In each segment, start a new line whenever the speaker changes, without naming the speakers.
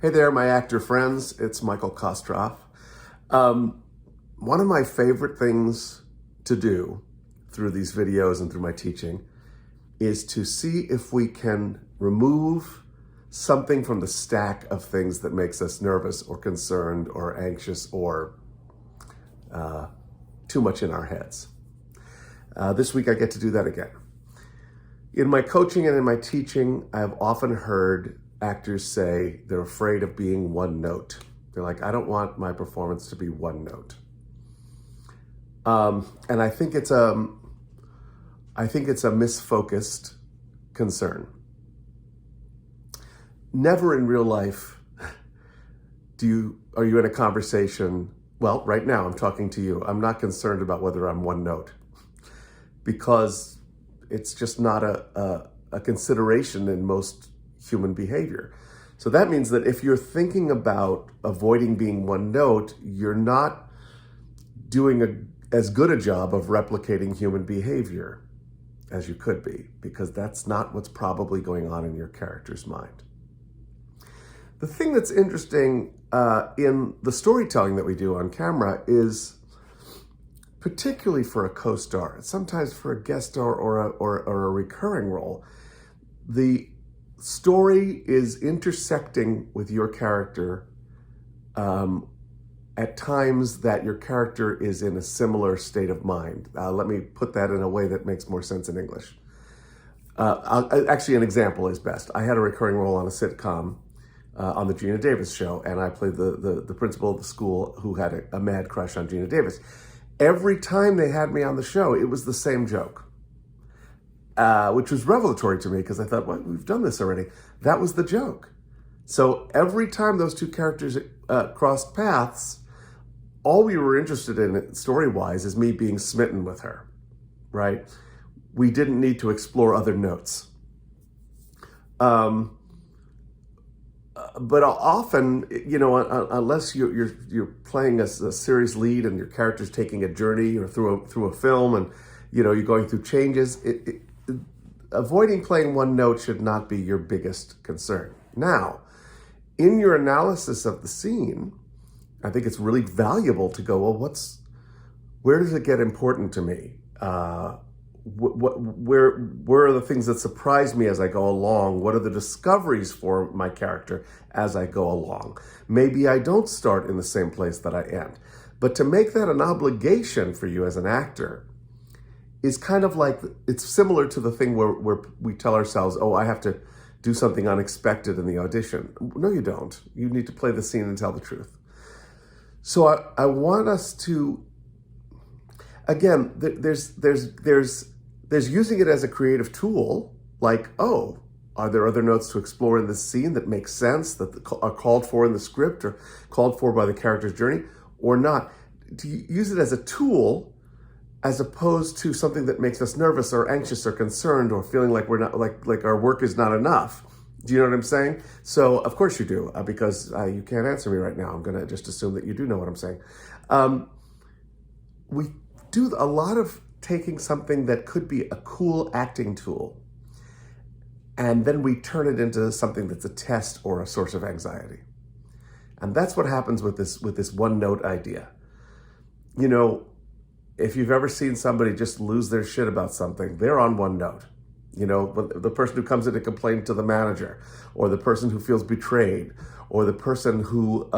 Hey there, my actor friends. It's Michael Kostroff. One of my favorite things to do through these videos and through my teaching is to see if we can remove something from the stack of things that makes us nervous or concerned or anxious or too much in our heads. This week I get to do that again. In my coaching and in my teaching, I've often heard actors say they're afraid of being one note. They're like, I don't want my performance to be one note. And I think it's a misfocused concern. Never in real life are you in a conversation. Well, right now I'm talking to you. I'm not concerned about whether I'm one note because it's just not a consideration in most human behavior. So that means that if you're thinking about avoiding being one note, you're not doing as good a job of replicating human behavior as you could be, because that's not what's probably going on in your character's mind. The thing that's interesting in the storytelling that we do on camera is, particularly for a co-star, sometimes for a guest star or a recurring role, the story is intersecting with your character at times that your character is in a similar state of mind. Let me put that in a way that makes more sense in English. Actually, an example is best. I had a recurring role on a sitcom on the Geena Davis show, and I played the principal of the school who had a mad crush on Geena Davis. Every time they had me on the show, it was the same joke, which was revelatory to me because I thought, well, we've done this already. That was the joke. So every time those two characters crossed paths, all we were interested in story-wise is me being smitten with her, right? We didn't need to explore other notes. But often, unless you're playing a series lead and your character's taking a journey or through a film, and you're going through changes, avoiding playing one note should not be your biggest concern. Now, in your analysis of the scene, I think it's really valuable to go, well, where does it get important to me? Where are the things that surprise me as I go along? What are the discoveries for my character as I go along? Maybe I don't start in the same place that I end. But to make that an obligation for you as an actor is kind of like, it's similar to the thing where we tell ourselves, oh, I have to do something unexpected in the audition. No, you don't. You need to play the scene and tell the truth. So I want us to, again, there's using it as a creative tool, like, oh, are there other notes to explore in this scene that make sense, that are called for in the script or called for by the character's journey, or not? To use it as a tool as opposed to something that makes us nervous or anxious or concerned or feeling like we're not, like our work is not enough. Do you know what I'm saying? So of course you do, because you can't answer me right now. I'm going to just assume that you do know what I'm saying. We do a lot of taking something that could be a cool acting tool, and then we turn it into something that's a test or a source of anxiety. And that's what happens with this one note idea. If you've ever seen somebody just lose their shit about something, they're on one note. The person who comes in to complain to the manager, or the person who feels betrayed, or the person who,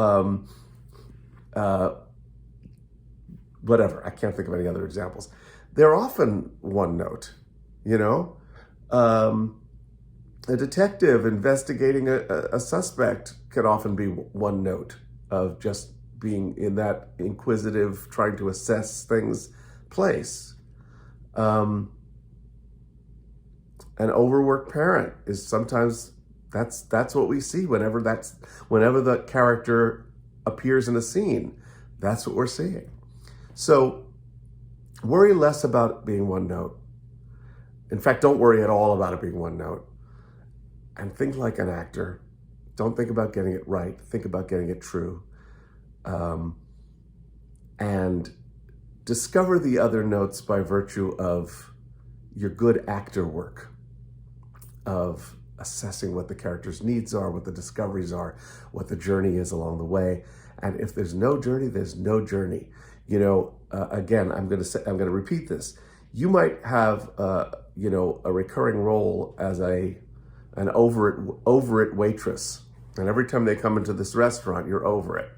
whatever, I can't think of any other examples. They're often one note, A detective investigating a suspect can often be one note of just being in that inquisitive, trying to assess things place. An overworked parent is sometimes, that's what we see whenever the character appears in a scene. That's what we're seeing. So worry less about being one note. In fact, don't worry at all about it being one note. And think like an actor. Don't think about getting it right. Think about getting it true. And discover the other notes by virtue of your good actor work, of assessing what the character's needs are, what the discoveries are, what the journey is along the way. And if there's no journey, there's no journey. You know, again, I'm going to repeat this. You might have, you know, a recurring role as an over it waitress. And every time they come into this restaurant, you're over it.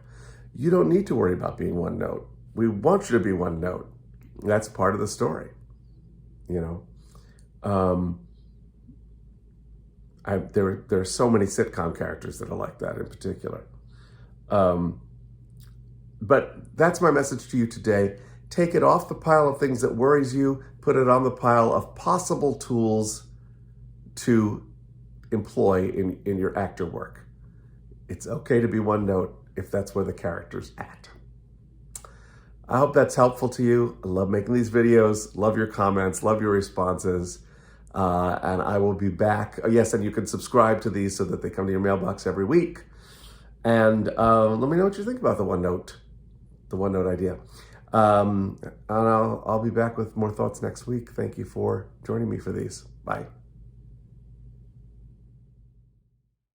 You don't need to worry about being one note. We want you to be one note. That's part of the story, you know. There are so many sitcom characters that are like that in particular. But that's my message to you today. Take it off the pile of things that worries you, put it on the pile of possible tools to employ in your actor work. It's okay to be one note if that's where the character's at. I hope that's helpful to you. I love making these videos, love your comments, love your responses. And I will be back. Yes, and you can subscribe to these so that they come to your mailbox every week. And let me know what you think about the OneNote idea. And I'll be back with more thoughts next week. Thank you for joining me for these. Bye.